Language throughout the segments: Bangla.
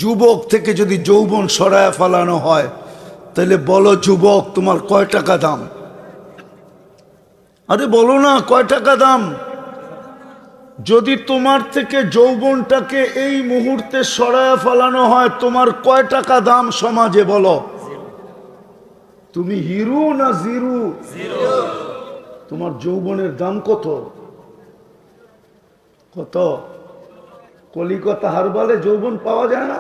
যুবক থেকে যদি যৌবন সরায় ফেলানো হয়, তাহলে বলো যুবক তোমার কয় টাকা দাম? আরে বলো না, কয় টাকা দাম? যদি তোমার থেকে যৌবনটাকে এই মুহূর্তে সরায় ফেলানো হয়, তোমার কয় টাকা দাম সমাজে বলো? তুমি হিরো না জিরো? তোমার যৌবনের দাম কত? কত? কলিকাতা হারবালে যৌবন পাওয়া যায় না?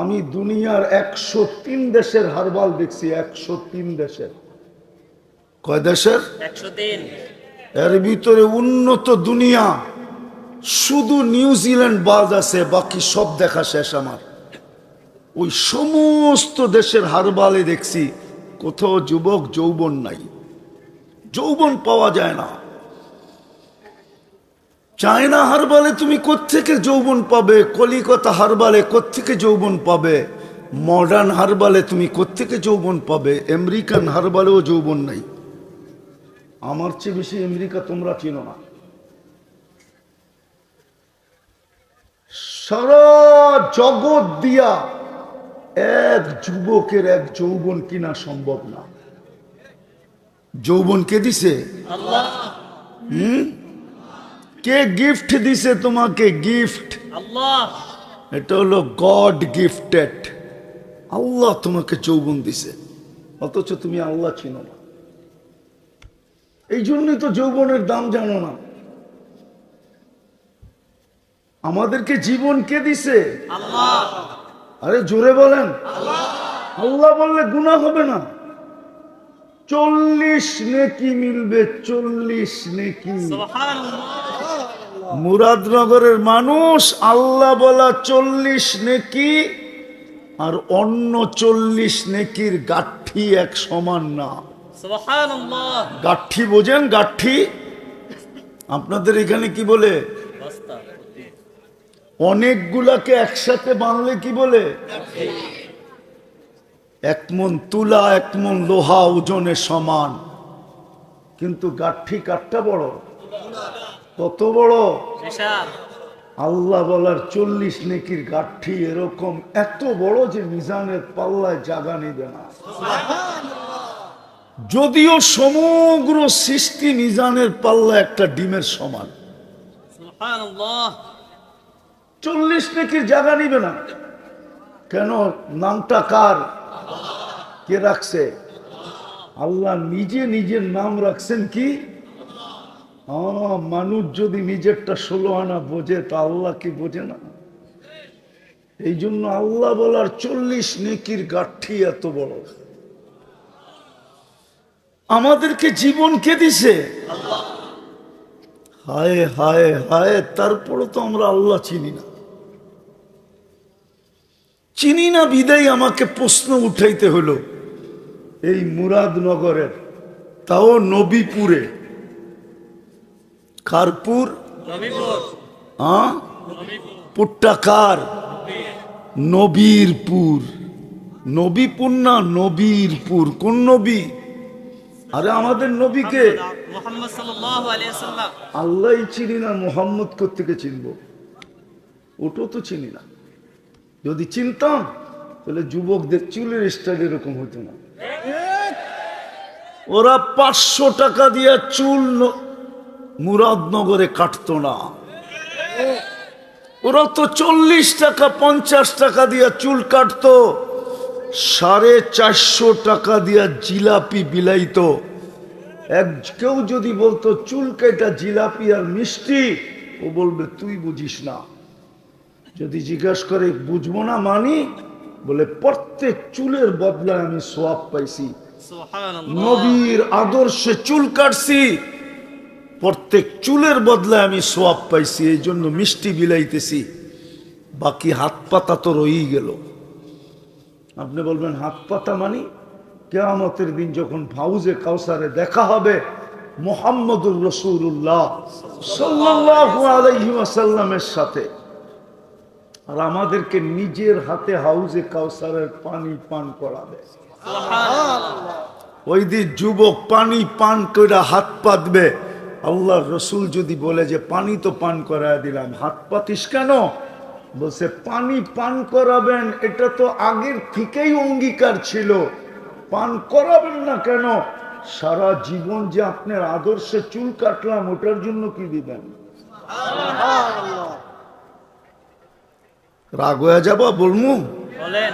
আমি দুনিয়ার 103 দেশের হারবাল দেখছি। 103 দেশের। কয় দেশের? 103। এর ভিতরে উন্নত দুনিয়া শুধু নিউজিল্যান্ড বাদ আছে, বাকি সব দেখা শেষ আমার। ওই সমস্ত দেশের হারবালে দেখছি কোথাও যুবক যৌবন নাই, যৌবন পাওয়া যায় না। চায়না হারবালে তুমি কোত্থেকে যৌবন পাবে? কলিকাতা হারবালে কোত্থেকে যৌবন পাবে? মডার্ন হারবালে তুমি কোত্থেকে যৌবন পাবে? আমেরিকান হারবালেও যৌবন নাই। আমার চেয়ে বেশি আমেরিকা তোমরা চিনো না। সারা জগৎ দিয়া এক যুবকের এক যৌবন কিনা সম্ভব না। যৌবন কে দিছে? আল্লাহ। কে গিফট দিছে তোমাকে? গিফট আল্লাহ। এটা হলো গড গিফটেড। আল্লাহ তোমাকে যৌবন দিছে, অথচ তুমি আল্লাহ চিনো না। এই জন্যই তো যৌবনের দাম জানো না। আমাদেরকে জীবন কে দিছে? আল্লাহ। আরে জোরে বলেন। আল্লাহ বললে গুনাহ হবে না। 40 নেকি মিলবে, 40 নেকি। সুবহানাল্লাহ। মুরাদনগরের মানুষ আল্লাহ বলা 40 নেকি আর অন্য 40 নেকির গাঠি এক সমান না। সুবহানাল্লাহ। গাঠি বোঝেন? গাঠি আপনাদের এখানে কি বলে? বস্তা। অনেকগুলাকে একসাথে বাঁধলে কি বলে? এক মন তুলা, এক মন লোহা ওজনে সমান, কিন্তু গাঠি কাঠটা বড়। কত বড়? বিশাল। আল্লাহ বলার 40 নেকির গাঠি এরকম এত বড় যে মিজানের পাল্লায় জায়গা নিবে না। যদিও সমগ্র সৃষ্টি মিজানের পাল্লা একটা ডিমের সমান, সুবহানাল্লাহ। 40 নেকির জায়গা নিবে না। কেন? নামটা কার? কে রাখছে? আল্লাহ নিজে নিজের নাম রাখছেন কি? মানুষ যদি নিজেরটা 16 আনা বোঝে, তা আল্লাহ কি বোঝে না? এই জন্য আল্লাহ বলার 40 নেকির গাঠি এত বড়। আমাদেরকে জীবন কে দিছে? হায় হায় হায়, তারপরে তো আমরা আল্লাহ চিনি না। চিনি না বিদায় আমাকে প্রশ্ন উঠাইতে হলো। এই মুরাদনগরের, তাও নবীপুরে। কারপুর? নবীপুর। পুরটা কার? নবীরপুর। নবীপুর না নবীরপুর। কোন নবী? আরে আমাদের নবীকে মুহাম্মদ সাল্লাল্লাহু আলাইহি ওয়াসাল্লাম। আল্লাহই চিনি না, মুহাম্মদ কোত্থেকে চিনবো? ওটাও তো চিনি না। যদি চিনতাম তাহলে যুবকদের চুলের স্টাইল এরকম হতো না। ওরা 500 টাকা দিয়ে চুল মুরাদনগরে কাটতো না। ওরা তো 40 টাকা 50 টাকা দিয়ে চুল কাটতো। 450 টাকা দিয়া জিলাপি বিলাইতো। কেউ যদি বলতো চুল কাটা জিলাপি আর মিষ্টি, ও বলবে তুই বুঝিস না। যদি জিজ্ঞাসা করে বুঝবো না মানি, বলে প্রত্যেক চুলের বদলায় আমি সওয়াব পাইছি। সুবহানাল্লাহ। নবীর আদর্শে চুল কাটছি, প্রত্যেক চুলের বদলায় আমি সওয়াব পাইছি, এই জন্য মিষ্টি বিলাইতেছি। বাকি হাত পাতা তো রয়েই গেল। আপনি বলবেন হাত পাতা মানি? কিয়ামতের দিন যখন হাউজে কাউসারে দেখা হবে মুহাম্মদুর রাসূলুল্লাহ সাল্লাল্লাহু আলাইহি ওয়াসাল্লামের সাথে, আর আমাদেরকে নিজের হাতে হাউজে কাউসারের পানি পান করাবে। ওই দিন যুবক পানি পান করে হাত পাতবে। আল্লাহর রসুল যদি বলে যে পানি তো পান করায় দিলাম, হাত পাতিস কেন? বলছে পানি পান করাবেন, এটা তো আগের থেকেই অঙ্গীকার ছিল, পান করাবেন না কেন? সারা জীবন যে আপনার আদর্শে চুল কাটলাম, ওটার জন্য কি দিবেন? রাগ হয়ে যাবা বলমু? বলেন।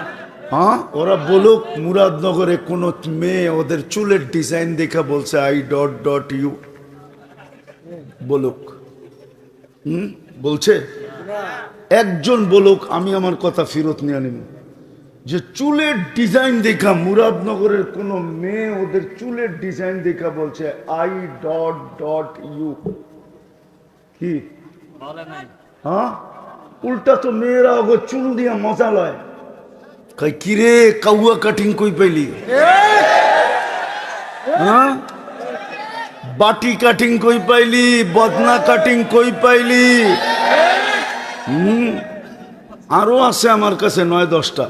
হ্যাঁ, ওরা বলুক মুরাদনগরে কোন মেয়ে ওদের চুলের ডিজাইন দেখা বলছে আই ডট ডট ইউ, বলুক। বলছে একজন বলুক, আমি আমার কথা ফেরত নিয়ে নিব। যে চুলের ডিজাইন দেখা মুরাদনগরের কোন মেয়ে ওদের চুলের ডিজাইন দেখা বলছে আই ডট ডট ইউ, কি? বলে নাই। হ্যাঁ, উল্টা তো মেয়েরা ওগো চুল দিয়া মজা লয়। কই কিরে কাউয়া কাটিং কই পাইলি? হ্যাঁ, বাটি কাটিং কই পাইলি? বদনা কাটিং কই পাইলি? আরো আছে আমার কাছে 9-10টা।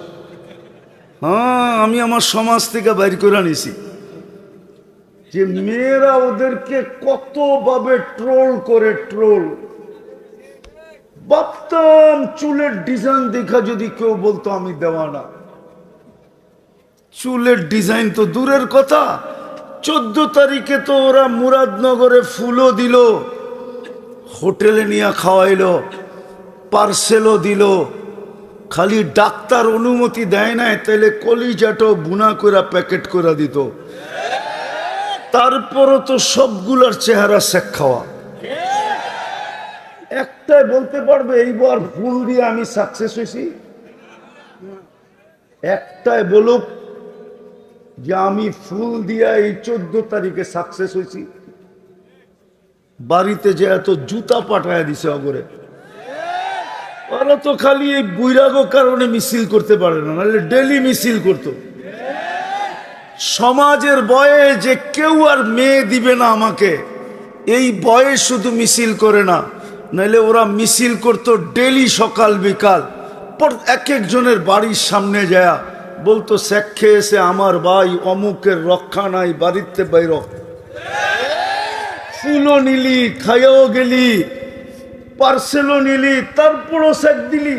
হ্যাঁ, আমি আমার সমাজ থেকে বাইর করে নিছি যে মেয়েরা ওদেরকে কতভাবে ট্রোল করে, ট্রোল। ভাবতাম চুলের ডিজাইন দেখা যদি কেউ বলতো আমি দেওয়ানা। চুলের ডিজাইন তো দূরের কথা, 14 তারিখে তো ওরা মুরাদনগরে ফুলও দিল, হোটেলে নিয়ে খাওয়াইলো, পার্সেলও দিল। খালি ডাক্তার অনুমতি দেয় নাই, তাইলে কলিজাটাও বুনা করে প্যাকেট করে দিত। তারপরও তো সবগুলার চেহারা শেখ খাওয়া। একটাই বলতে পারবে এইবার ফুল দিয়ে আমি সাকসেস হয়েছি? একটাই বলুক যে আমি ফুল দিয়া এই 14 তারিখে সাকসেস হয়েছি? বাড়িতে যে এত জুতা পাঠায় দিছে অগরে, ওরা তো খালি এই বৈরাগ্য কারণে মিছিল করতে পারে না, নাহলে ডেলি মিছিল করতো। সমাজের ভয়ে যে কেউ আর মেয়ে দিবে না আমাকে, এই ভয়ে শুধু মিছিল করে না, নাহলে ওরা মিছিল করতো ডেলি সকাল বিকাল। পর এক একজনের বাড়ির সামনে যায় বলতো শেখ খেয়েছে আমার ভাই, অমুকের রক্ষা নাই, বাড়িতে বাইর। ফুলও নিলি, খাইয়াও গেলি, পার্সেলও নিলি, তারপরও শেখ দিলি।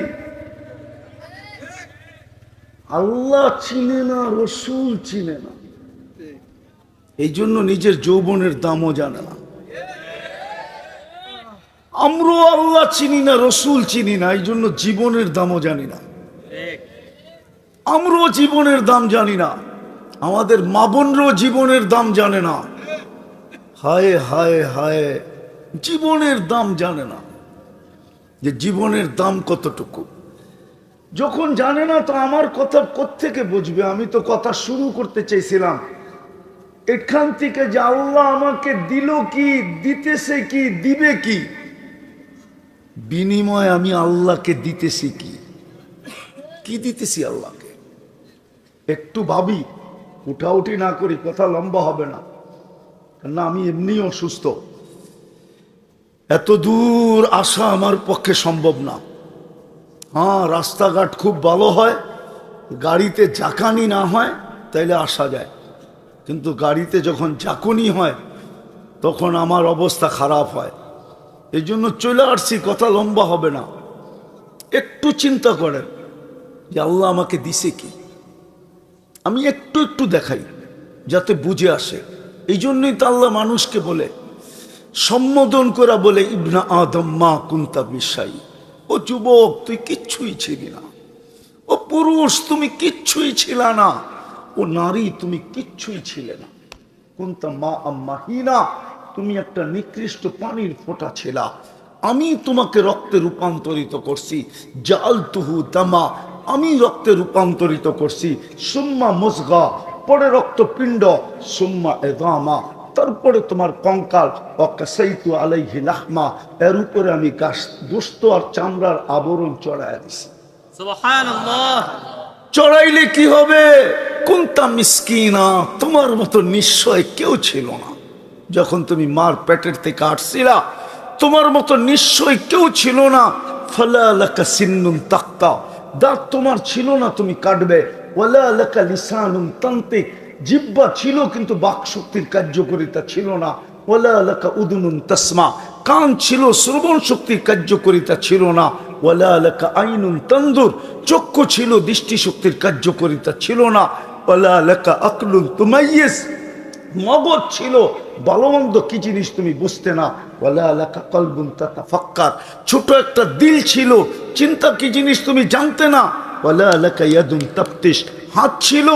আল্লাহ চিনে না, রসুল চিনে না, এই জন্য নিজের যৌবনের দামও জানে না। আমরাও আল্লাহ চিনি না, রসুল চিনি না, এই জন্য জীবনের দামও জানি না। আমরাও জীবনের দাম জানি না, আমাদের মা বোনরাও জীবনের দাম জানে না। হায় হায় হায়, জীবনের দাম জানে না, যে জীবনের দাম কতটুকু। যখন জানে না তো আমার কথা কোত্থেকে বুঝবে? আমি তো কথা শুরু করতে চাইছিলাম এখান থেকে যে আল্লাহ আমাকে দিল কি, দিতেছে কি, দিবে কি, বিনিময় আমি আল্লাহকে দিতেছি কি, কি দিতেছি আল্লাহকে? একটু ভাবি, উঠাউঠি না করি, কথা লম্বা হবে না, না আমি এমনি অসুস্থ, এত দূর আসা আমার পক্ষে সম্ভব না। হ্যাঁ, রাস্তাঘাট খুব ভালো হয়, গাড়িতে জাকানি না হয় তাইলে আসা যায়, কিন্তু গাড়িতে যখন জাকুনি হয় তখন আমার অবস্থা খারাপ হয়। এই জন্য চলে আসছি, কথা লম্বা হবে না। একটু চিন্তা করেন যে আল্লাহ আমাকে দিছে কি, আমি একটু একটু দেখাই যাতে বুঝে আসে। এই জন্যই তো আল্লাহ মানুষকে বলে, সম্বোধন করা বলে, ইবনা আদম মা কুন্তা বিশাই, ও যুবক তুই কিচ্ছুই ছিলি না, ও পুরুষ তুমি কিচ্ছুই ছিল না, ও নারী তুমি কিচ্ছুই ছিলে না, কুন্তা মা আম্মাহিনা, তুমি একটা নিকৃষ্ট পানির ফোঁটা ছিলা, আমি তোমাকে রক্তে রূপান্তরিত করছি, জালতুহু দামা, আমি রক্তে রূপান্তরিত করছি, সুম্মা মুজগা, পরে রক্তপিণ্ড, সুম্মা ইযামা, তারপরে তোমার কঙ্কাল, ওয়াকাসাইতু আলাইহি লাহমা, এর উপরে আমি গোশত আর চামড়ার আবরণ চড়াইয়া দিছি। সুবহানাল্লাহ। চড়াইলে কি হবে? কুনতা মিসকিনা, তোমার মতো নিশ্চয় কেউ ছিল না যখন তুমি মার পেটের থেকে আসছিলা, তোমার মতো নিশ্চয় কেউ ছিল না। ফালা লাকা সিন্নুন তাক্তা, দাঁত তোমার ছিল না তুমি কাটবে। ওয়ালা লাকা লিসানুন তান্তিক, জিহ্বা ছিল কিন্তু বাক শক্তির কার্যকারিতা ছিল না। ওয়ালা লাকা উদুনুন তাসমা, কান ছিল শ্রবণ শক্তির কার্যকারিতা ছিল না। ওয়ালা লাকা আইনুন তানজুর, চক্ষু ছিল, দৃষ্টিশক্তির কার্যকারিতা ছিল না। ওয়ালা লাকা আকলুন তুমাইয়িজ, মগজ ছিল, ভালো মন্দ কি জিনিস তুমি বুঝতে না। ওয়ালা লাকা কলবুন তাতাফাক্কার, ছোট একটা দিল ছিল, চিন্তা কি জিনিস তুমি জানতে না। ওয়ালা লাকা ইয়াদুন তাফতিশ, হাত ছিল,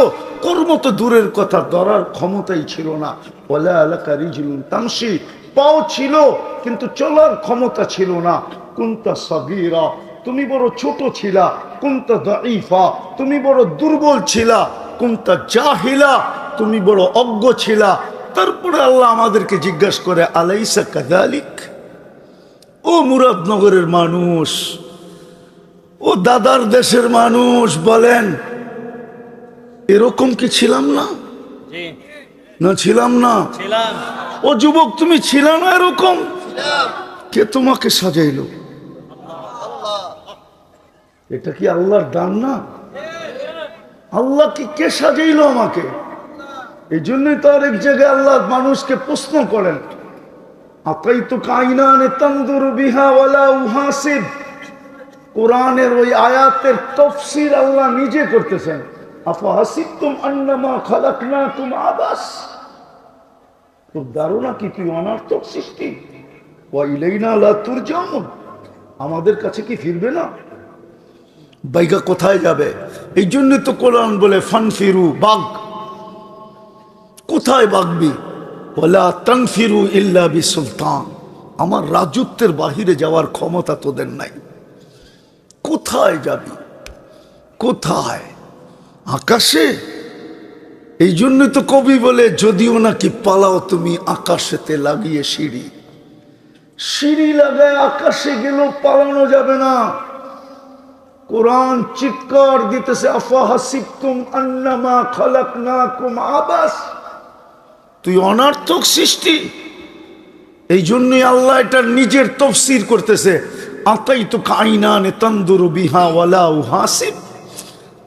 কর্ম তো দূরের কথা, ধরার ক্ষমতাই ছিল না। ওয়ালা লাকা রিজলুন তামশি, পাও ছিল কিন্তু চলার ক্ষমতা ছিল না। কুনতা সাগীরা, তুমি বড় ছোট ছিলা। কুনতা দাঈফা, তুমি বড় দুর্বল ছিলা। কুনতা জাহিলা, তুমি বড় অজ্ঞ ছিলা। তারপরে আল্লাহ আমাদেরকে জিজ্ঞাসা করে আলাইসা কাযালিক, ও মুরাদনগরের মানুষ, ও দাদার দেশের মানুষ, বলেন এরকম কি ছিলাম না? জি না ছিলাম না? ছিলাম। ও যুবক, তুমি ছিল না এরকম? কে তোমাকে সাজাইলো? এটা কি আল্লাহর দান না? আল্লাহ কি কে সাজাইলো আমাকে? এই জন্যই তো আরেক জায়গায় আল্লাহ মানুষকে প্রশ্ন করেন, আতাইতুকা আইনানে তানজুরু বিহা ওয়ালা উহাসিব। কোরআনের ওই আয়াতের তাফসীর আল্লাহ নিজে করতেছেন। আফাহাসিবতুম আন্নামা খালাকনাকুম আবাস, তোর ধারণা কি তুই অনার্থক সৃষ্টি? ওয়া ইলাইনা লা তুরজাউন, আমাদের কাছে কি ফিরবে না? বাইগা কোথায় যাবে? এই জন্য তো কোরআন বলে ফানফিরু, বাগ। কোথায় বাগবি? ওয়ালা তানফিরু ইল্লা বিসুলতান, আমার রাজত্বের বাহিরে যাওয়ার ক্ষমতা তোদের নাই। কোথায় যাবি? কোথায়? আকাশে? এই জন্য তো কবি বলে, যদিও নাকি পালাও তুমি আকাশেতে লাগিয়ে সিঁড়ি। সিঁড়ি লাগায় আকাশে গেলেও পালানো যাবে না। কোরআন চিৎকার দিতেছে, আফাহাসিবতুম আন্নামা খালাকনাকুম আবাস, তুই অনার্থক সৃষ্টি। এই জন্যই আল্লাহ এটা নিজের তাফসীর করতেছে, আতাইতুকা আইনানে তানজুরু বিহা ওয়ালা উহাসিব,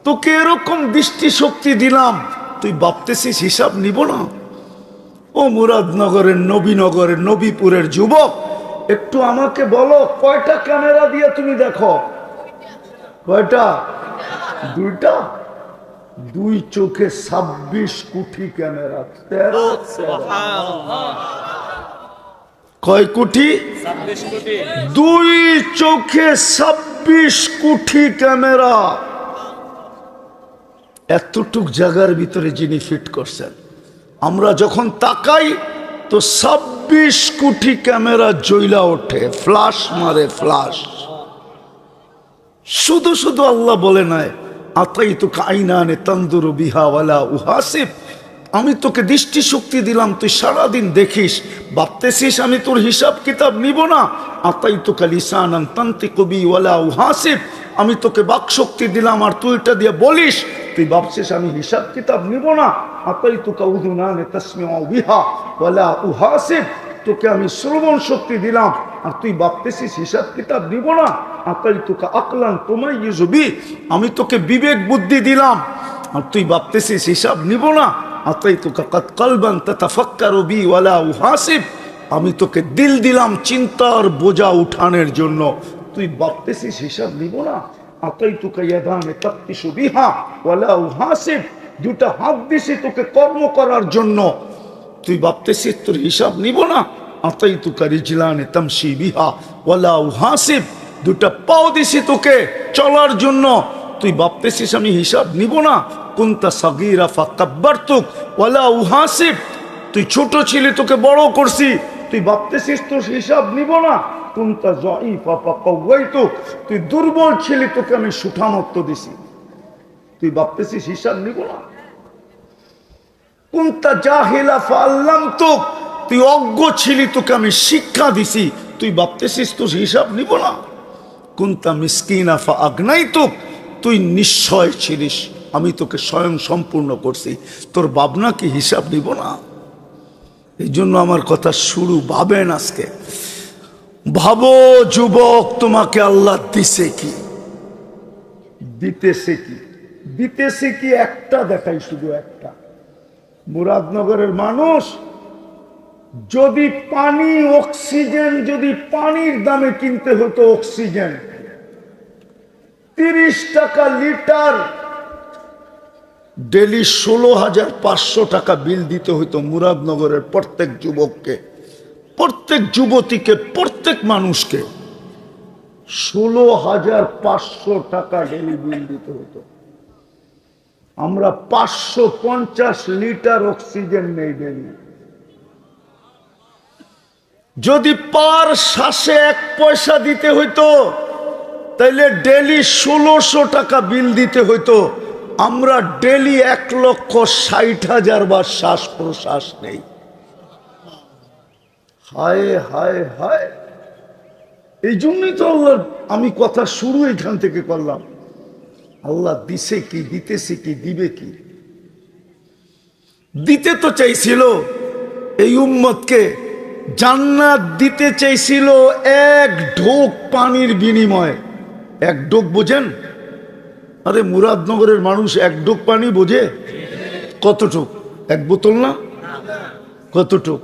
তোকে এরকম দৃষ্টিশক্তি দিলাম, তুই ভাবতেছিস হিসাব নিব না? ও মুরাদনগরের, নবীনগরের, নবীপুরের যুবক, একটু আমাকে বলো, কয়টা ক্যামেরা দিয়ে তুমি দেখো? কয়টা? দুইটা। দুই চোখে 26 কোটি ক্যামেরা। 13 সুবহানাল্লাহ। কয় কোটি? 26 কোটি। দুই চোখে 26 কোটি ক্যামেরা। এতটুক জায়গার ভিতরে যিনি ফিট করছেন, আমরা যখন তাকাই তো 26 কোটি ক্যামেরা জ্বলা ওঠে, ফ্লাশ মারে, ফ্লাশ। শুধু শুধু আল্লাহ বলে নাই, আতাইতুকা আইনানে তানজুরু বিহা ওয়ালা উহাসিব, আমি তোকে দৃষ্টিশক্তি দিলাম, তুই সারাদিন দেখিস, ভাবতেছিস আমি তোর হিসাব কিতাব নিব না। আতাইতুকা লিসানান তানতিকু বি ওয়ালা উহাসিব, আমি তোকে বাকশক্তি দিলাম আর তুই এটা দিয়ে বলিস, তুই ভাবছিস আমি হিসাব কিতাব নিব না। আতাইতুকা উযুনানে তাসমিউ বিহা ওয়ালা উহাসিব, তোকে আমি শ্রবণ শক্তি দিলাম আর তুই ভাবতেছিস হিসাব কিতাব নিব না। আতাইতুকা আকলান তুমাইয়িজু বি, আমি তোকে বিবেক বুদ্ধি দিলাম আর তুই ভাবতেছিস হিসাব নিব না। আতাইতুকা কলবান তাতাফাক্কারু বি ওয়ালা উহাসিব, আমি তোকে দিল দিলাম চিন্তার বোঝা উঠানোর জন্য, তুই ভাবতেছিস হিসাব নিব না। আতাইতুকা ইয়াদানে তাফতিশু বিহা ওয়ালা উহাসিব, দুটা হাত দিছি তোকে কর্ম করার জন্য, তুই ভাবতেছিস তোর হিসাব নিব না। আতাইতুকা রিজলানে তামশি বিহা ওয়ালা উহাসিব, দুটা পাও দিছি তোকে চলার জন্য, তুই ভাবতেছিস আমি হিসাব নিব না। কুনতা সাগীরা ফাকাব্বারতুক ওয়ালা উহাসিব, তুই ছোট ছিলি তোকে বড় করছি, তুই ভাবতেছিস তোর হিসাব নিব না। কুনতা যায়ীফা ফাকাওয়াইতুক, তুই দুর্বল ছিলি তোকে আমি সুঠামত্ব দিছি, তুই ভাবতেছিস হিসাব নিব না। কুনতা জাহিলা ফাআল্লামতুক, তুই অজ্ঞ ছিলি তোকে আমি শিক্ষা দিছি, তুই ভাবতেছিস তোর হিসাব নিব না। কুনতা মিসকিনা ফাআগনাইতুক, তুই নিশ্চয় ছিলিস, আমি তোকে স্বয়ং সম্পূর্ণ করছি, তোর ভাবনা কি হিসাব নিব না? এই জন্য আমার কথা শুরু ভাবেন আজকে, ভাবো যুবক, তোমাকে আল্লাহ দিছে কি, দিতেছে কি? দিতেছে কি? একটা দেখাই, শুধু একটা। মুরাদনগরের মানুষ, যদি পানি, অক্সিজেন, যদি পানির দামে কিনতে হতো অক্সিজেন, 30 টাকা লিটার ডেলি 16,500 টাকা বিল দিতে হইতো মুরাদনগরের প্রত্যেক যুবককে, প্রত্যেক যুবতীকে, প্রত্যেক মানুষকে 16,500 টাকা ডেলি বিল দিতে হতো। আমরা 550 লিটার অক্সিজেন নেই ডেলি। যদি পার শ্বাসে 1 পয়সা দিতে হইতো তাইলে ডেলি 1600 টাকা বিল দিতে হইতো। আমরা ডেলি 1,60,000 বার শ্বাস প্রশ্বাস নেই। হায় হায় হায়। এই জন্যই তো আল্লাহ, আমি কথা শুরু এখান থেকে করলাম, আল্লাহ দিছে কি, দিতেছে কি, দিবে কি? দিতে তো চাইছিল এই উম্মতকে, জান্নাত দিতে চাইছিল 1 ঢোক পানির বিনিময়ে। 1 ঢোক বোঝেন? আরে মুরাদনগরের মানুষ 1 ঢোক পানি বোঝে? কতটুক? 1 বোতল না? কতটুক?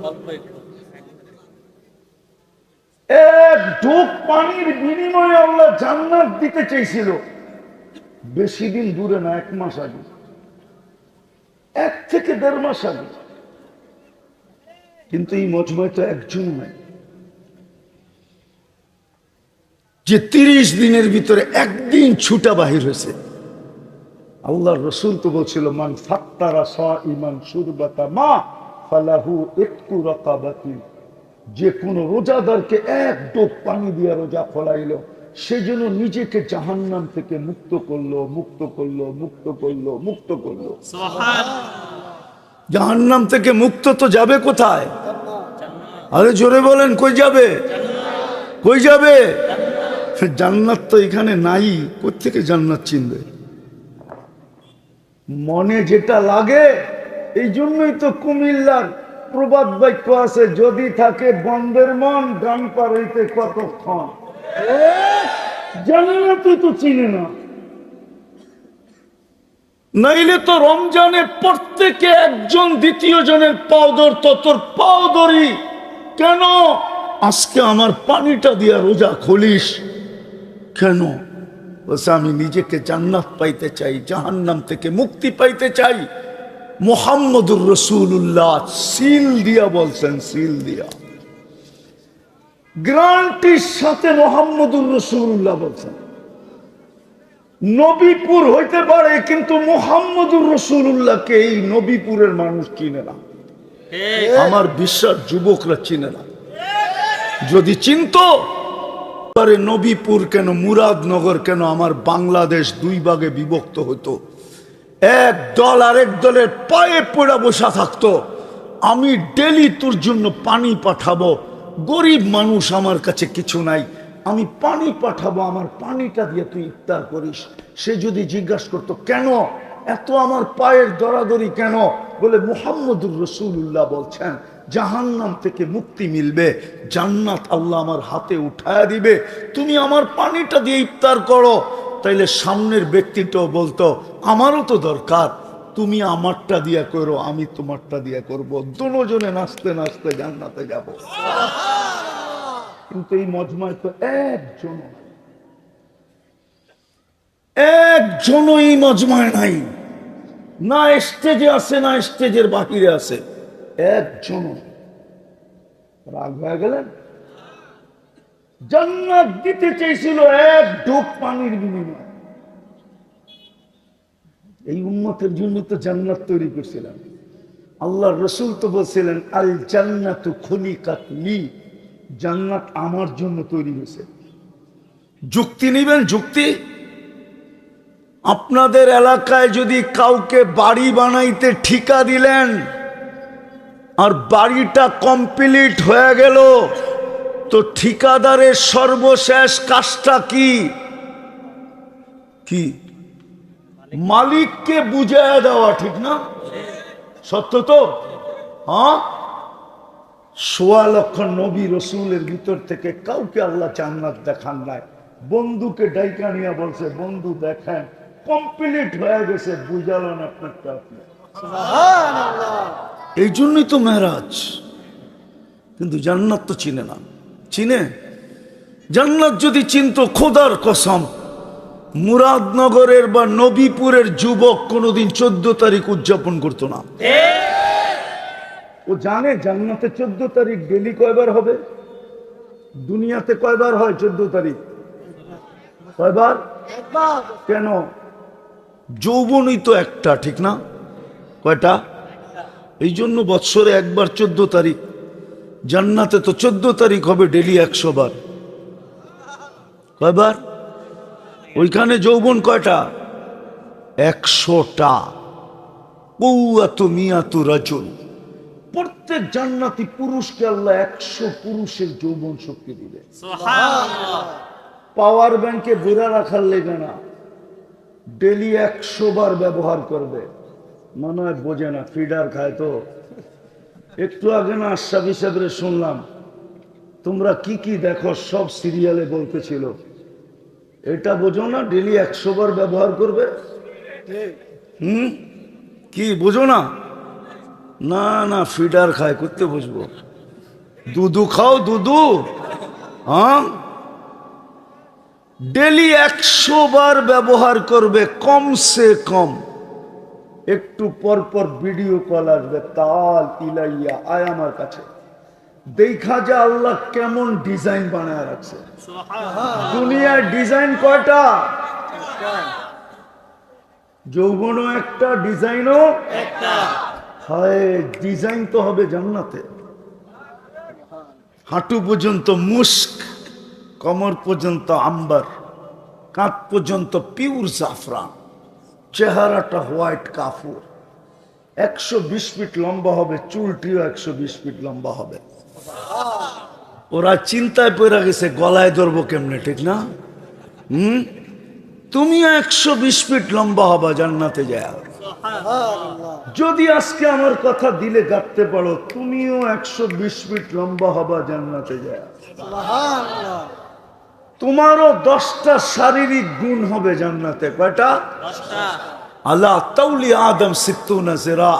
1 ঢোক পানির বিনিময়ে আল্লাহ জান্নাত দিতে চাইছিল। বেশি দিন দূরে না, 1 মাস আগে, 1 থেকে 1.5 মাস আগে। কিন্তু এই মজমায় তো একজন নাই যে 30 দিনের ভিতরে একদিন ছুটা বাহির হয়েছে। আল্লাহর রাসূল তো বলছিল, মান ফাত্তারা সাইমান শুরবাতা মা ফালাহু ইতকু রাকাবাতি। যে কোনো রোজাদারকে 1 ঢোক পানি দিয়া রোজা ফলাইলো, সে যেন নিজেকে জাহান্নাম থেকে মুক্ত করলো, মুক্ত করলো, মুক্ত করলো, মুক্ত করলো। জাহান্নাম থেকে মুক্ত তো যাবে কোথায়? আরে জোরে বলেন, কই যাবে? কই যাবে? জান্নাত তো এখানে নাই, কোত্থেকে জান্নাত চিনবে? মনে যেটা লাগে, এই জন্যই তো কুমিল্লার প্রবাদ বাক্য আছে, যদি থাকে বন্ধের মন গান পার হইতে কতক্ষণ। জান্নাতই তো চিনে না। নাইলে তো রমজানে প্রত্যেকে একজন দ্বিতীয় জনের পাও ধরতো, তোর পাও ধরি কেন? আজকে আমার পানিটা দিয়া রোজা খুলিস কেন? বলছে আমি নিজেকে জান্নাত পাইতে চাই, জাহান্নাম থেকে মুক্তি পাইতে চাই। মুহাম্মদুর রাসূলুল্লাহ সিল দিয়া বলছেন, সিল দিয়া, গ্যারান্টির সাথে মুহাম্মদুর রাসূলুল্লাহ বলছেন। নবীপুর হইতে পারে, কিন্তু মুহাম্মদুর রাসূলুল্লাহকে এই নবীপুরের মানুষ চিনে না। আমার বিশ্বাস যুবকরা চিনে না। যদি চিনতো, নবীপুর কেন, মুরাদনগর কেন, আমার বাংলাদেশ 2 ভাগে বিভক্ত হতো। 1 দল আরেক দলের পায়ে পড়ে বসা থাকতো। আমি ডেলি তোর জন্য পানি পাঠাবো, গরিব মানুষ, আমার কাছে কিছু নাই, আমি পানি পাঠাবো, আমার পানিটা দিয়ে তুই ইফতার করিস। সে যদি জিজ্ঞাসা করতো কেন এত আমার পায়ের দরাদরি কেন, বলে মুহাম্মদুর রাসূলুল্লাহ বলছেন জাহান্নাম থেকে মুক্তি মিলবে, জান্নাত আল্লাহ আমার হাতে উঠায়া দিবে, তুমি আমার পানিটা দিয়ে ইফতার করো। তাইলে সামনের ব্যক্তিটাও বলতো আমারও তো দরকার, তুমি আমারটা দিয়া করো, আমি তোমারটা দিয়া করব, দুজনে নাচতে নাচতে জান্নাতে যাব। কিন্তু এই মজমায় তো একজনও এই মজমায় নাই, না স্টেজে আছে না স্টেজের বাহিরে আছে, একজনও। রাগ হয়ে গেলেন? জান্নাত দিতে চেয়েছিল 1 ঢোক পানির বিনিময়ে। এই উম্মতের জন্য তো জান্নাত তৈরি করছিলাম। আল্লাহর রাসূল তো বলছিলেন আল জান্নাতু খুলিকাত লি, জান্নাত আমার জন্য তৈরি হয়েছে। যুক্তি নিবেন? যুক্তি? আপনাদের এলাকায় যদি কাউকে বাড়ি বানাইতে ঠিকা দিলেন আর বাড়িটা কমপ্লিট হয়ে গেল, তো ঠিকাদারের সর্বশেষ কাজটা কি? কি? মালিককে বুঝাইয়া দেওয়া, ঠিক না? সত্য তো? হ্যাঁ। 1.25 লক্ষ নবী রসুলের ভিতর থেকে কাউকে আল্লাহ জান্নাত দেখান নাই। বন্ধুকে ডাইকা নিয়ে বলছে, বন্ধু দেখেন কমপ্লিট হয়ে গেছে, বুঝালেন আপনারটা আপনি। এই জন্যই তো মেরাজ। কিন্তু জান্নাত তো চিনে না। চিনে? জান্নাত যদি চিনতো, খোদার কসম মুরাদনগরের বা নবীপুরের যুবক কোনোদিন 14 তারিখ উদযাপন করতো না। ও জানে জান্নাতে 14 তারিখ ডেলি কয়বার হবে, দুনিয়াতে কয়বার হয় 14 তারিখ, কয়বার? কেন? যৌবনই তো একটা, ঠিক না? কয়টা? এই জন্য বৎসরে একবার 14 তারিখ। জান্নাতে তো 14 তারিখ হবে ডেলি 100 বার। কয়বার? ওইখানে যৌবন কয়টা? 100টা। কৌয়াতু মিয়াতু রাজুল। প্রত্যেক জান্নাতি পুরুষকে আল্লাহ 100 পুরুষের যৌবন শক্তি দিবে। পাওয়ার ব্যাংকে বুড়া রাখার লেগে না, ডেলি 100 বার ব্যবহার করবে। মনে হয় বোঝে না, ফিডার খায় তো। একটু আগে না আশরাফ হিসাবে শুনলাম, তোমরা কি কি দেখো সব সিরিয়ালে বলতেছিল, এটা বোঝো না ডেলি 100 বার ব্যবহার করবে? কি বোঝো না? না না, ফিডার খায়, করতে বুঝবো। দুধু খাও, দুধু। হ্যাঁ, ডেলি 100 বার ব্যবহার করবে কমসে কম। একটু পর পর ভিডিও কল আসবে, তাল ইলাইয়া আয় আমার কাছে, দেখা যা আল্লাহ কেমন ডিজাইন বানায় রাখছে। দুনিয়ার ডিজাইন কয়টা? যৌবনও একটা, ডিজাইনও একটা। হায়, ডিজাইন তো হবে জান্নাতে। হাঁটু পর্যন্ত মুস্ক, কমর পর্যন্ত আম্বার, কাঁধ পর্যন্ত পিওর জাফরান, চেহারাটা হোয়াইট কাফুর। 120 ফিট লম্বা হবে, চুলটিও 120 ফিট লম্বা হবে। ওরা চিন্তায় পড়ে গেছে গলায় ধরবো কেমনে, ঠিক না? তুমিও 120 ফিট লম্বা হবা জান্নাতে যায়। যদি আজকে আমার কথা দিলে গাঁথতে পারো, তুমিও 120 ফিট লম্বা হবা জান্নাতে যায়। তোমারও 10টা শারীরিক গুণ হবে জান্নাতে। কয়টা? 10টা। আলা তাউলি আদম 60 জিরা।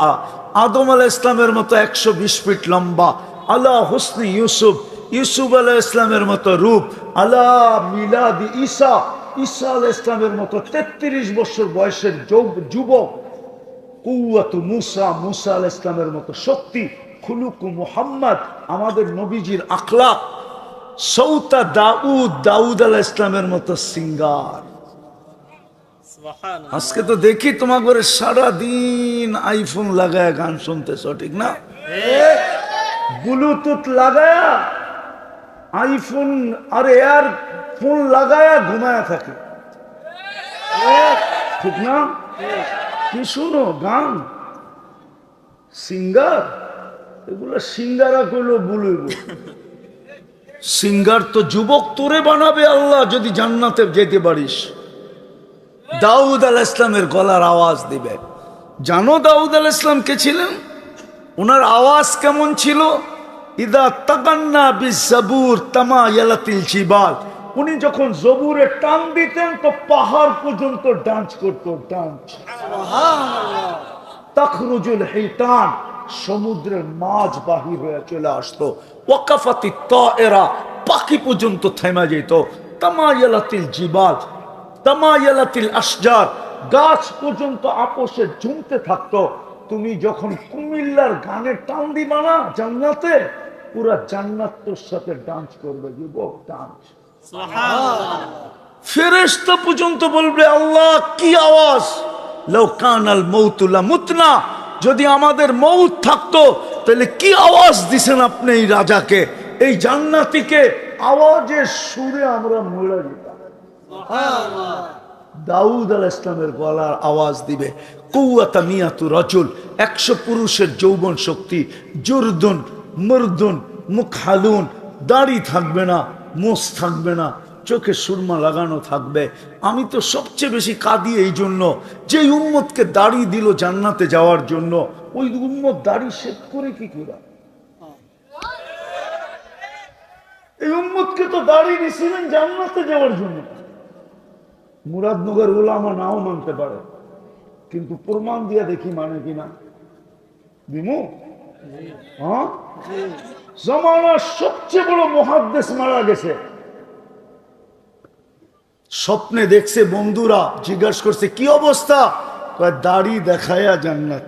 আদম আলাইহিস ইসলামের মতো 120 ফিট লম্বা। আলা হুসনি ইউসুফ, ইউসুফ আলাইহিস ইসলামের মতো রূপ। আলা মিলাদি ঈসা, ঈসা আলাইহিস ইসলামের মতো 33 বছর বয়সের যুবক। কুওয়াতু মুসা, মুসা আলাইহিস ইসলামের মতো শক্তি। খুলুকু মুহাম্মদ, আমাদের নবীজির আখলাক। সৌতা দাউদ, দাউদ আলাইহিস ইসলামের মতো সিঙ্গার। আজকে তো দেখি তোমাদের সারা দিন আইফোন লাগায় গান শুনতেছ, ঠিক না? ব্লুটুথ লাগায়া, আইফোন আর এয়ার ফোন লাগায়া ঘুমায়া থাকে, ঠিক না? কি শুনো গান, সিঙ্গার। এগুলো সিঙ্গারা করলো বলব। সিঙ্গার তো যুবক তোরে বানাবে আল্লাহ যদি জান্নাতে যেতে পারিস। দাউদ আলাইহিস ইসলামের গলার আওয়াজ দিবে। জানো দাউদ আলাইহিস ইসলাম কে ছিলেন? ওনার আওয়াজ কেমন ছিল? ইদা তাগান্না বিজাবুর তামায়ালাতিল জিবাল। উনি যখন জবুরে টান দিতেন তো পাহাড় পর্যন্ত ডান্স করতো, ডান্স। সুবহানাল্লাহ। তাখরুজুল হিতান, সমুদ্রের মাছ বাহির হয়ে চলে আসতো। ওয়াকাফাতি তায়রা, পাখি পর্যন্ত থেমে যেত। তামায়ালাতিল জিবাল, তামায়ালাতিল আশজার, গাছ পর্যন্ত আপোষে ঝুমতে থাকতো। তুমি যখন কুমিল্লার গানের টান দিবা না জান্নাতে, পুরা জান্নাত তোর সাথে ডান্স করবে, যুবক ডান্স। সুবহানাল্লাহ। ফেরেশতা পর্যন্ত বলবে আল্লাহ কি আওয়াজ। লাউ কানাল মাউতু লামুতনা, যদি আমাদের মউত থাকতো তাহলে কি আওয়াজ দিছেন আপনি এই রাজাকে, এই জান্নাতীকে। আওয়াজের সুরে আমরা মরে যেতাম। সুবহানাল্লাহ। দাউদ আলাইহিস ইসলামের গলার আওয়াজ দিবে। কুওয়াতা মিয়াতু রাজুল, 100 পুরুষের যৌবন শক্তি। জুরদুন মুরদুন মুখহালুন, দাড়ি থাকবে না, মোষ থাকবে না, চোখে সুরমা লাগানো থাকবে। আমি তো সবচেয়ে বেশি কাঁদি এই জন্য, যে উম্মতকে দাড়ি দিল জান্নাতে যাওয়ার জন্য, ওই উম্মত দাড়ি শেভ করে কি করে? এই উম্মতকে তো দাড়ি দিছিলেন জান্নাতে যাওয়ার জন্য। মুরাদনগর উলামা নাও মানতে পারে, কিন্তু প্রমাণ দিয়ে দেখি মানে কিনা। দিমু? হ্যাঁ, জমানার সবচেয়ে বড় মুহাদ্দিস মারা গেছে, স্বপ্নে দেখছে, বন্ধুরা জিজ্ঞাসা করছে কি অবস্থা, কয় দাড়ি দেখায়া জান্নাত।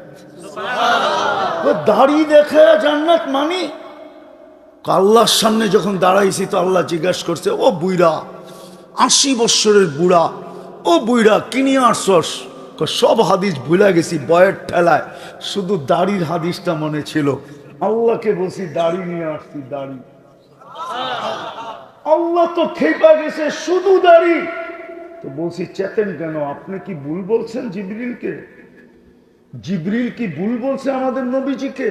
দাড়ি দেখায়া জান্নাত মানে? আল্লাহর সামনে যখন দাঁড়াইছি তো আল্লাহ জিজ্ঞাসা করছে, ও বুইড়া, 80 বৎসরের বুড়া, ও বুইড়া কিনিয়ে আসছস? সব হাদিস ভুলে গেছি বয়ের ঠেলায়, শুধু দাড়ির হাদিসটা মনে ছিল। আল্লাহকে বলছি দাড়ি নিয়ে আসছি, দাড়ি। আল্লাহ তো খেপা গেছে, শুধু দাড়ি। তো বলছি চেতেন কেন, আপনি কি ভুল বলছেন জিবরিলকে? জিবরিল কি ভুল বলছে আমাদের নবীজিকে?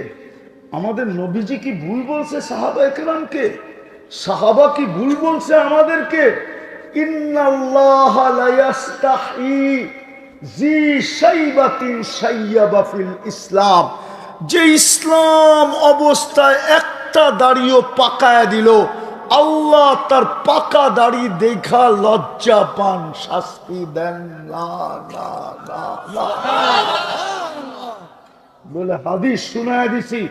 আমাদের নবীজি কি ভুল বলছে সাহাবা একরামকে? সাহাবা কি ভুল বলছে আমাদেরকে? ইন্নাল্লাহা লা ইয়াস্তাহি জি শাইবাতিন শাইয়াবা ফিল ইসলাম। যে ইসলাম অবস্থায় একটা দাড়িও পাকায় দিল, আল্লাহ তার পাকা দাড়ি দেখা লজ্জা পান, শাস্তি দেন না না না না। বলে হাদিস শোনায় দিছি,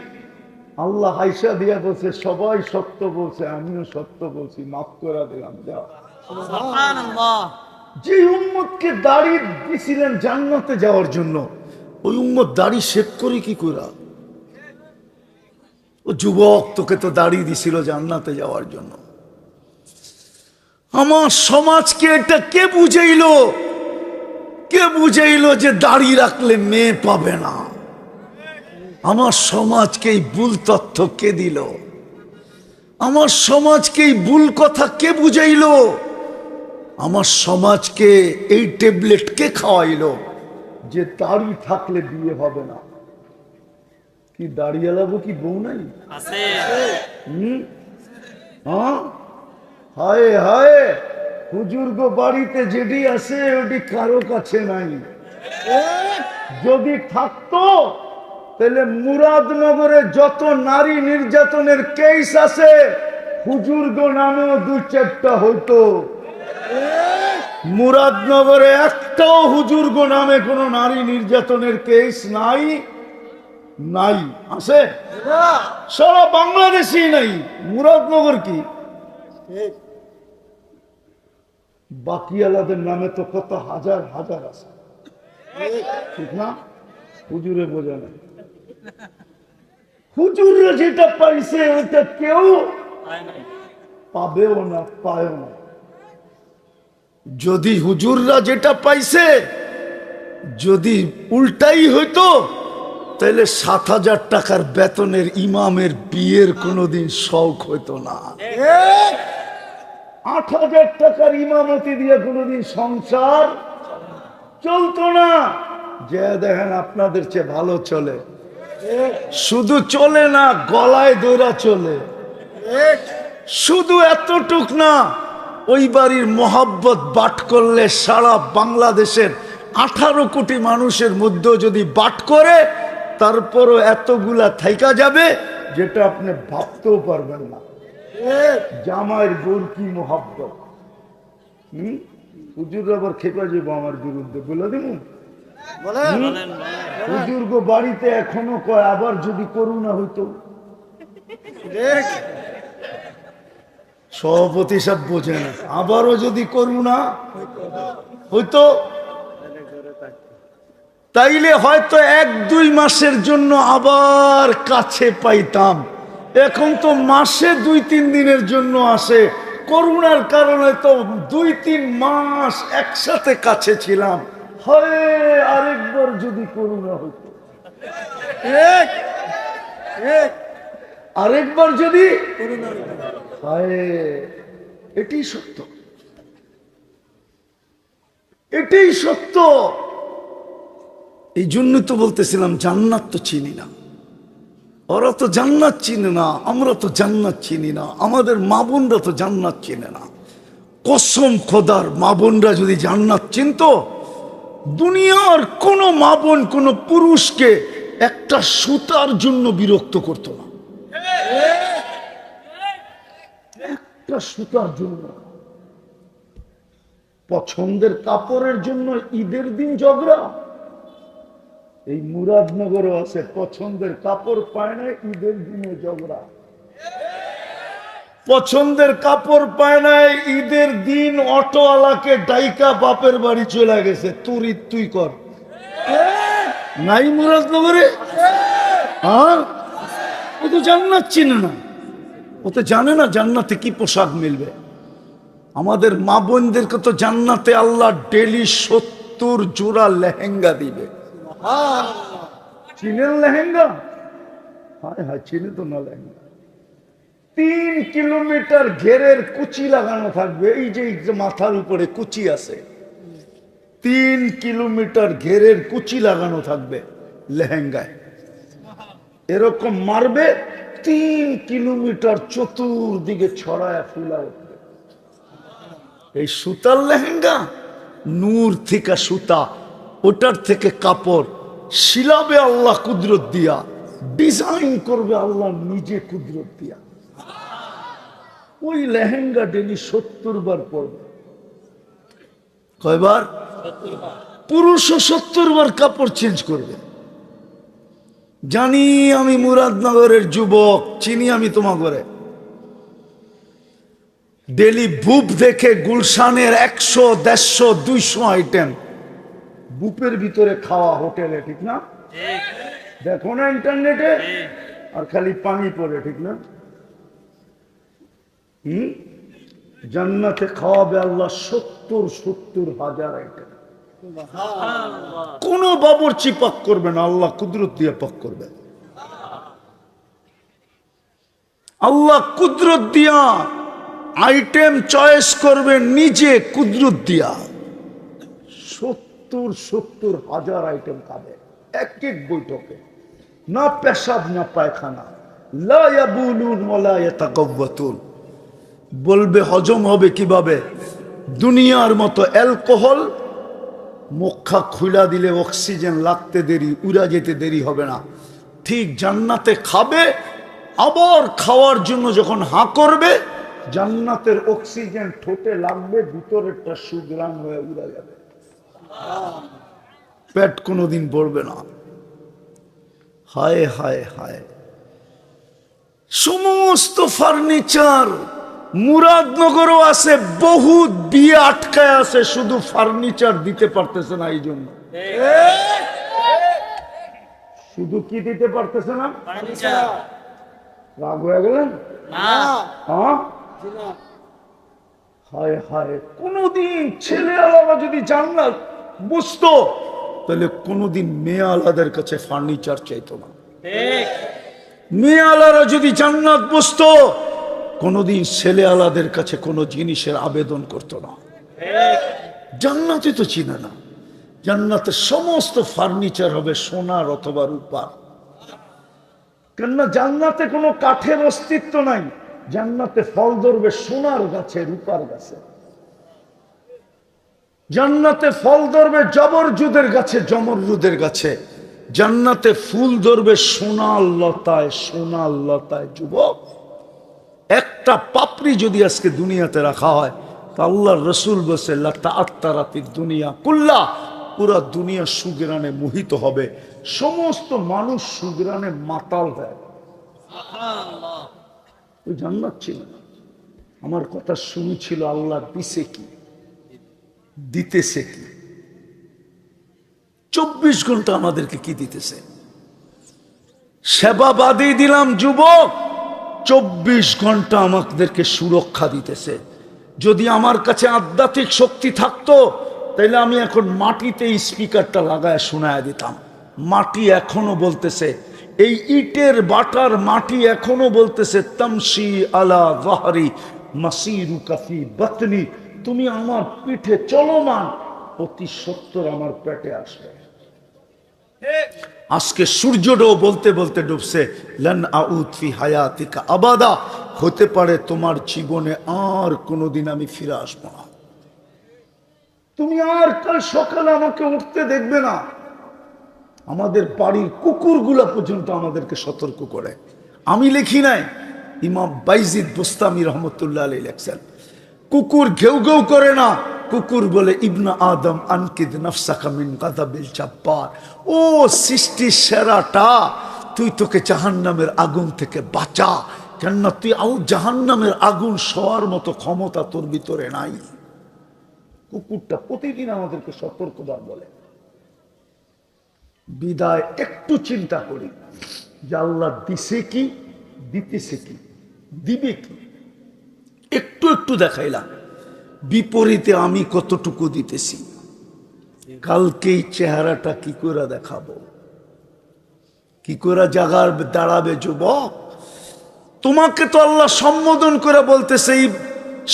আল্লাহ হাইসা দিয়া বলছে সবাই সত্য বলছে, আমিও সত্য বলছি, মাফ করে দিলাম, যাও। যে উম্মতকে দাড়ি দিছিলেন জান্নাতে যাওয়ার জন্য, ওই উম্মত দাড়ি শেভ করে কি করা? ও যুবক, তোকে তো দাড়ি দিছিল জান্নাতে যাওয়ার জন্য। আমার সমাজকে এটা কে বুঝাইলো? কে বুঝাইলো যে দাড়ি রাখলে মেয়ে পাবে না? আমার সমাজকে এই ভুল তথ্য কে দিল? আমার সমাজকে এই ভুল কথা কে বুঝাইলো? আমার সমাজকে এই ট্যাবলেট কে খাওয়াইলো যে দাড়ি থাকলে বিয়ে হবে না? কি দাড়ি এলাবো কি বউ নাই? হ্যাঁ, হায় হায়, হুজুর গো বাড়িতে যেটি আছে ওটি কারো কাছে নাই। যদি থাকতো তাহলে মুরাদনগরে যত নারী নির্যাতনের কেস আছে হুজুর গো নামেও 2-4টা হইতো। মুরাদনগরে একটাও হুজুর গো নামে কোন নারী নির্যাতনের কেস নাই। নাই আছে? সারা বাংলাদেশই নাই, মুরাদনগর কি? বাকি আলাদের নামে তো কত হাজার হাজার আছে, ঠিক না? হুজুরে বোঝা নাই। হুজুররা যেটা পাইছে ওটা কেউ পাবেও না, পায়ও না। যদি হুজুররা যেটা পাইছে যদি উল্টাই হইতো, তাহলে 7,000 টাকার বেতনের ইমামের বিয়ের কোনোদিন শখ হইতো না। 8,000 টাকার ইমামতি দিয়ে কোনোদিন সংসার চলতো না। যে দেখেন আপনাদের চেয়ে ভালো চলে, শুধু চলে না, গলায় দৌড়া চলে। শুধু এতটুক না, ওই বাড়ির মোহাব্বত বাট করলে সারা বাংলাদেশের 18 কোটি মানুষের মধ্যে যদি বাট করে, তারপরও এতগুলা থাইকা যাবে যেটা আপনি ভাবতেও পারবেন না। জামাইয়ের গোর কি মোহাব্বত! হুজুর আবার খেপা যাবো আমার বিরুদ্ধে, বলে দিব। হুজুর গো বাড়িতে এখনো কয়, আবার যদি করুণা হইতো। সভাপতি সব বোঝে না, আবারও যদি করুণা হইতো তাইলে হয়তো 1-2 মাসের জন্য আবার কাছে পাইতাম। এখন তো মাসে 2-3 দিনের জন্য আসে। করুণার কারণে তো 2-3 মাস একসাথে কাছে ছিলাম। হয় আরেকবার যদি করুণা হইতো, আরেকবার যদি হয়। এটাই সত্য, এটাই সত্য। এই জন্য তো বলতেছিলাম জান্নাত তো চিনি না, ওরা তো জান্নাত চিনে না, আমরা তো জান্নাত চিনি না, আমাদের মা বোনরা তো জান্নাত চিনে না। কসম খোদার, মা বোনরা যদি জান্নাত চিনতো, দুনিয়ার কোন মা বোন কোন পুরুষকে একটা সুতার জন্য বিরক্ত করতো না। একটা সুতার জন্য। পছন্দের কাপড়ের জন্য ঈদের দিন ঝগড়া। এই মুরাদনগরও আছে, পছন্দের কাপড় পায় না, ঈদের দিনে ঝগড়া। পছন্দের কাপড় পায় নাই, ঈদের দিন অটোওয়ালাকে ডাইকা বাপের বাড়ি চলে গেছে, তোর ঈদ তুই কর। নাই মুরাদনগরে? হ্যাঁ, ও তো জান্নাত চিনে না, ও তো জানে না জান্নাতে কি পোশাক মিলবে। আমাদের মা বোনদেরকে তো জান্নাতে আল্লাহ ডেলি 70 জোড়া লেহেঙ্গা দিবে। চিনেন লেহেঙ্গা? হায় হায়, চিনে তো না লেহেঙ্গা। 3 কিলোমিটার ঘেরের কুচি লাগানো থাকবে, এই যে মাথার উপরে কুচি আছে, 3 কিলোমিটার ঘেরের কুচি লাগানো থাকবে লেহেঙ্গায়। এরকম মারবে, 3 কিলোমিটার চতুর্দিকে ছড়ায় ফুলা উঠবে। এই সুতার লেহেঙ্গা, নূর থেকে সুতা, ওটার থেকে কাপড় শিলাবে আল্লাহ কুদরত দিয়া, ডিজাইন করবে আল্লাহ নিজে কুদরত দিয়া। ওই লেহেঙ্গা ডেলি 70 বার পরবে। কয়বার? পুরুষও 70 বার কাপড় চেঞ্জ করবে। জানি আমি মুরাদনগরের যুবক, চিনি আমি তোমাকে। ডেলি বুপ দেখে গুলশানের 100, 150, 200 আইটেম বুপের ভিতরে খাওয়া হোটেলে, ঠিক না? দেখো না ইন্টারনেটে, আর খালি পানি পড়ে, ঠিক না? জান্নাতে খাওয়াবে আল্লাহ 70 হাজার আইটেম। কোন বাবুর্চি পাক করবে না, আল্লাহ কুদরত দিয়ে পাক করবে। আল্লাহ কুদরত দিয়া আইটেম চয়েস করবে নিজে, কুদরত দিয়া 70 হাজার আইটেম খাবে এক এক বৈঠকে। না পেশাব না পায়খানা, লা ইয়াবুলুন ওয়ালা ইয়াতাকাওয়াতুন। বলবে হজম হবে কিভাবে? দুনিয়ার মতো অ্যালকোহল মুখা খুলা দিলে অক্সিজেন লাগতে দেরি, উড়া যেতে দেরি হবে না। ঠিক জান্নাতে খাবে, আবার খাওয়ার জন্য যখন হাঁ করবে, জান্নাতের অক্সিজেন ঠোঁটে লাগবে, ভিতরেরটা সুগ্রাম হয়ে উড়া যাবে। পেট কোনোদিন ভরবে না। হায় হায় হায়, সমস্ত ফার্নিচার মুরাদনগরও আছে, বহুত বিয়ে আটকায় আছে, শুধু ফার্নিচার দিতে পারতেছে না। এই জন্য শুধু কি দিতে পারতেছে না? রাগ হয়ে গেলেন? হ্যাঁ, হায় হায়, কোনদিন ছেলে আলাদা যদি জান্নাত বুঝতো, তাহলে কোনদিন মেয়ে আলাদের কাছে ফার্নিচার চাইতো না। মেয়ে আলারা যদি জান্নাত বুঝতো, কোনদিন ছেলে আলাদের কাছে কোনো জিনিসের আবেদন করতো না। জান্নাতে তো চিনে না, জান্নাতে সমস্ত ফার্নিচার হবে সোনার অথবা রূপার। কেননা জান্নাতে কোনো কাঠের অস্তিত্ব নাই, জান্নাতে ফল ধরবে সোনার গাছে, রূপার গাছে। জান্নাতে ফল ধরবে জবরজুদের গাছে, জমরজুদের গাছে। জান্নাতে ফুল ধরবে সোনার লতায়, সোনার লতায়। যুবক, একটা পাপড়ি যদি আজকে দুনিয়াতে রাখা হয়, তা আল্লাহর রসুল বলছে লা তাআত্তারাতি দুনিয়া কুল্লা, পুরা দুনিয়া সুগ্রানে মোহিত হবে, সমস্ত মানুষ সুগ্রানে মাতাল হয়। ওই জান্নাত ছিল না। আমার কথা শুনেছিল, আল্লাহ দিছে কি, দিতেছে কি? 24 ঘন্টা আমাদেরকে কি দিতেছে? সেবা বাদই দিলাম যুবক, 24 ঘন্টা আমাদেরকে সুরক্ষা দিতেছে। যদি আমার কাছে আধ্যাত্মিক শক্তি থাকতো, তাইলে আমি এখন মাটিতে স্পিকারটা লাগায় শোনায় দিতাম। মাটি এখনো বলতেছে, এই ইটের বাটার মাটি এখনো বলতেছে, তামশি আলা যাহরি মাসিরুকা ফি বাতনি, তুমি আমার পিঠে চলমান, অতি সত্তর আমার পেটে আসবে। আজকে সূর্যটাও বলতে বলতে ডুবছে, লান আউদ ফি হায়াতিকা আবাদা, হতে পারে তোমার জীবনে আর কোনোদিন আমি ফিরে আসবো না। তুমি আর কাল সকালে আমাকে উঠতে দেখবে না। আমাদের বাড়ির কুকুরগুলা পর্যন্ত আমাদেরকে সতর্ক করে। আমি লিখি নাই, ইমাম বাইজিদ বুস্তামি রহমতুল্লাহ আলাইহি লেখছেন, কুকুর ঘেউ ঘেউ করে না, কুকুর বলে ইবনা আদম আনকিদ নাফসাকা মিন গাযাবিল জাব্বার, ও সৃষ্টির সেরাটা, তুই তোকে জাহান্নামের আগুন থেকে বাঁচা, কেননা তুই জাহান্নামের আগুন সওয়ার মতো ক্ষমতা তোর ভিতরে নাই। কুকুরটা প্রতিদিন আমাদেরকে সতর্কবার বলে। বিদায় একটু চিন্তা করি যে আল্লাহ দিছে কি, দিতেছে কি, দিবে কি, একটু একটু দেখাইলাম। বিপরীতে আমি কতটুকু দিতেছি, কালকে এই চেহারাটা কি করে দেখাবো, কি করে জাগার দাঁড়াবে যুবক। তোমাকে তো আল্লাহ সম্বোধন করে বলতেছে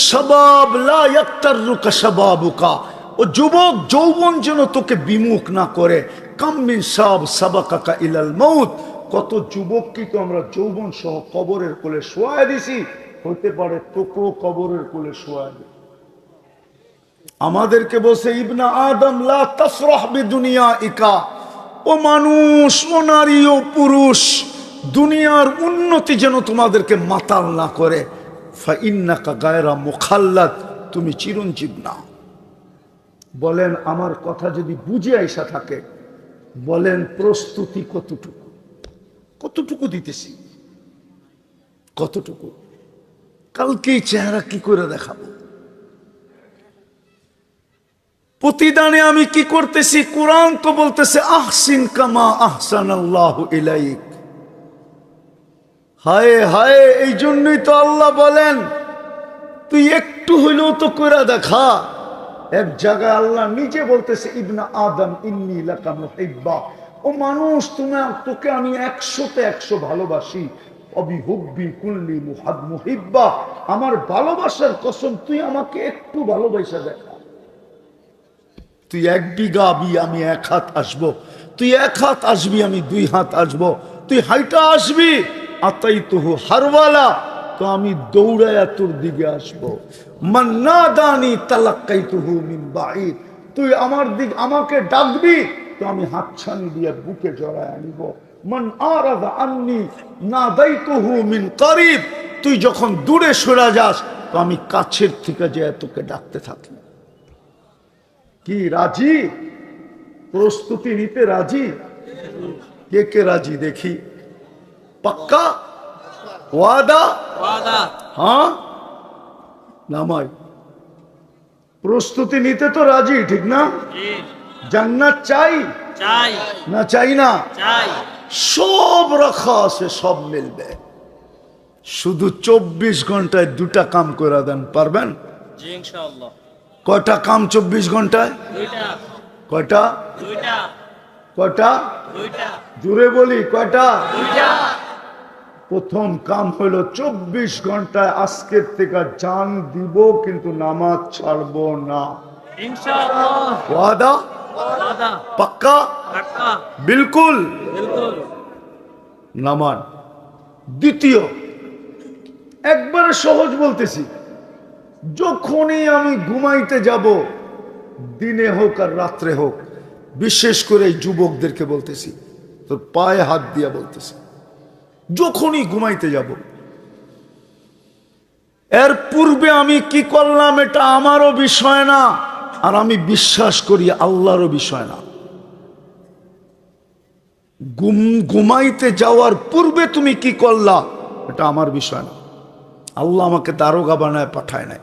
শাবাব লা ইয়াক্তারুকা শাবাবুকা, ও যুবক যৌবন যেন তোকে বিমুখ না করে। কাম মিন শাব সাবাকাকা ইলাল মাউত, কত যুবক কি তো আমরা যৌবন সহ কবরের কোলে শোয়ায় দিছি, হতে পারে তোকেও কবরের কোলে শোয়ায় দিই। আমাদেরকে বলছে ইবনা আদম লা তাফরাহ বিদুনিয়াইকা, ও মানুষ, ও নারী, ও পুরুষ, দুনিয়ার উন্নতি যেন তোমাদেরকে মাতাল না করে। ফাইন্নাকা গায়রা মুখাল্লাদ, তুমি চিরঞ্জীব না। বলেন আমার কথা যদি বুঝে আইসা থাকে, বলেন প্রস্তুতি কতটুকু, কতটুকু দিতেছি, কতটুকু। কালকে এই চেহারা কি করে দেখাবো। প্রতিদানে আমি কি করতেছি, কোরআন তো বলতেছে আহসিন কামা আহসানাল্লাহু ইলাইক। হায় হায়, এই জন্যই তো আল্লাহ বলেন তুই একটু হইলেও তো করে দেখা। এক জায়গায় আল্লাহ নিজে বলতেছে ইবনা আদম ইন্নী লাকা মুহিব্বা, ও মানুষ তোকে আমি 100তে 100 ভালোবাসি। অবিহুব্বি কুল্লি মুহিব্বা, আমার ভালোবাসার কসম তুই আমাকে একটু ভালোবাসা দেখা। তুই 1 বিঘা আবি, আমি 1 হাত আসবো, তুই 1 হাত আসবি, আমি 2 হাত আসবো, তুই হাইটা আসবি আতাই তুহু হারওয়ালা, তো আমি দৌড়ায়া তোর দিকে আসবো। মান নাদানি তালাক্কাইতুহু মিন বাঈদ, তুই আমাকে ডাকবি তো আমি হাতছানি দিয়ে বুকে জড়ায় আনিব। মান আরাদা আন্নি নাদাইতুহু মিন করিব, তুই যখন দূরে সরে যাস তো আমি কাছের থেকে যে তোকে ডাকতে থাকি। কি রাজি? প্রস্তুতি নিতে রাজি? কে কে রাজি দেখি? পাক্কা ওয়াদা? হ্যাঁ নামাই। প্রস্তুতি নিতে তো রাজি, ঠিক না? জান্নাত চাই না চাই না? সব রাখা আছে, সব মিলবে। শুধু 24 ঘন্টায় 2টা কাম করে দেন, পারবেন? কয়টা কাম 24 ঘন্টায়? কয়টা? কয়টা? জোরে বলি কয়টা? প্রথম কাম হলো 24 ঘন্টায় আজকের থেকে জান দিব, কিন্তু নামাজ ছাড়বো না। ওয়াদা? পাক্কা? বিলকুল নামান। দ্বিতীয়, একবারে সহজ বলতেছি, যখনই আমি ঘুমাইতে যাব, দিনে হোক আর রাত্রে হোক, বিশেষ করে যুবকদেরকে বলতেছি, তোর পায়ে হাত দিয়া বলতেছি, যখনই ঘুমাইতে যাব, এর পূর্বে আমি কি করলাম এটা আমারও বিষয় না, আর আমি বিশ্বাস করি আল্লাহরও বিষয় না। ঘুমাইতে যাওয়ার পূর্বে তুমি কি করলা এটা আমার বিষয় না। আল্লাহ আমাকে দারোগা বানায় পাঠায় নাই।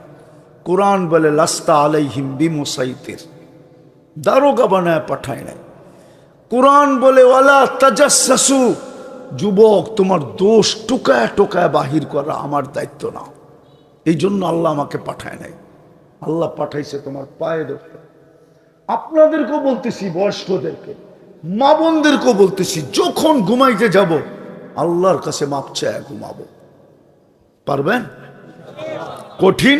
কোরআন বলে লাস্তা আলাইহিম বিমুসাইতির, দারোগা বানায় পাঠায় নাই। কোরআন বলে ওয়ালা তাজাসসু, যুবক তোমার দোষ টোকায় টোকায় বাহির করা আমার দায়িত্ব না। এই জন্য আল্লাহ আমাকে পাঠায় নাই। আল্লাহ পাঠাইছে তোমার পায়ে ধরতে। আপনাদেরকেও বলতেছি, বয়স্কদেরকে, মা বোনদেরকেও বলতেছি, যখন ঘুমাইতে যাব আল্লাহর কাছে মাপ চায় ঘুমাবো। পারবেন? কঠিন?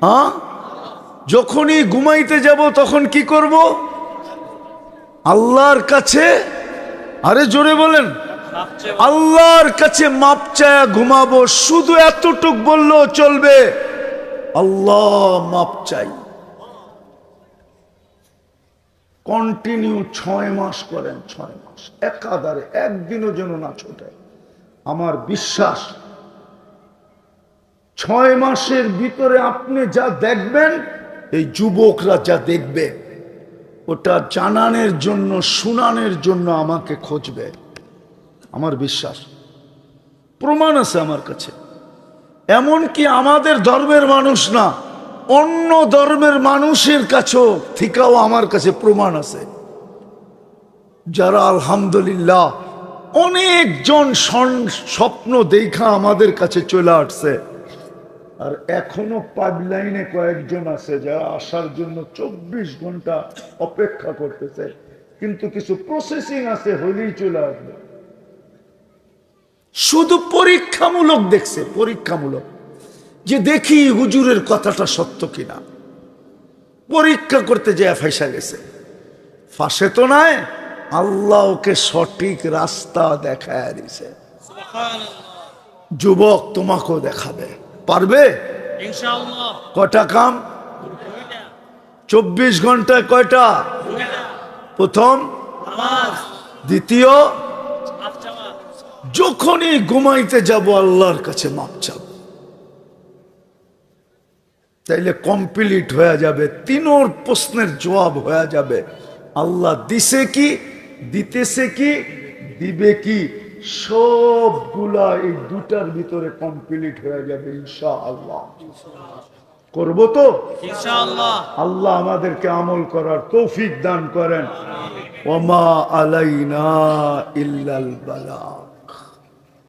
হ্যাঁ, যখনই ঘুমাইতে যাব তখন কি করব? আল্লাহর কাছে, আরে জোরে বলেন, আল্লাহর কাছে মাপ চায় ঘুমাবো। শুধু এতটুক বললেও চলবে, আল্লাহ মাপ চাই। কন্টিনিউ 6 মাস করেন, 6 মাস একাধারে, একদিনও যেন না ছোটে। আমার বিশ্বাস 6 মাসের ভিতরে আপনি যা দেখবেন, এই যুবকরা যা দেখবে, ওটা জানানোর জন্য, শুনানোর জন্য আমাকে খুঁজবে। আমার বিশ্বাস প্রমাণ আছে আমার কাছে। এমনকি আমাদের ধর্মের মানুষ না, অন্য ধর্মের মানুষের কাছেও থেকেও আমার কাছে প্রমাণ আছে, যারা আলহামদুলিল্লাহ অনেকজন স্বপ্ন দেখা আমাদের কাছে চলে আসছে। আর এখনো পাইপলাইনে কয়েকজন আছে যারা আসার জন্য 24 ঘন্টা অপেক্ষা করতেছে, কিন্তু কিছু প্রসেসিং আছে, হইলেই চলে আসবে। শুধু পরীক্ষামূলক দেখছে, পরীক্ষামূলক, যে দেখি হুজুরের কথাটা সত্য কিনা। পরীক্ষা করতে যায় ফাঁসা গেছে, ফাঁসে তো নাই, আল্লাহ ওকে সঠিক রাস্তা দেখায় দিছে। যুবক, তোমাকেও দেখাবে, পারবে ইনশাআল্লাহ। কয়টা কাম? 24 ঘন্টায় কয়টা? প্রথম, নামাজ, দ্বিতীয়, মাফ চাওয়া, যখনই ঘুমাইতে যাব আল্লাহর কাছে মাপ চাব, তাইলে কমপ্লিট হয়ে যাবে। তিনোর প্রশ্নের জবাব হয়ে যাবে। আল্লাহ দিছে কি, দিতেছে কি, দিবে কি, সবগুলা এই দুটার ভিতরে কমপ্লিট হয়ে যাবে ইনশাআল্লাহ। করব তো ইনশাআল্লাহ। আল্লাহ আমাদেরকে আমল করার তৌফিক দান করেন। ওমা আলাইনা ইল্লাল বালাগ।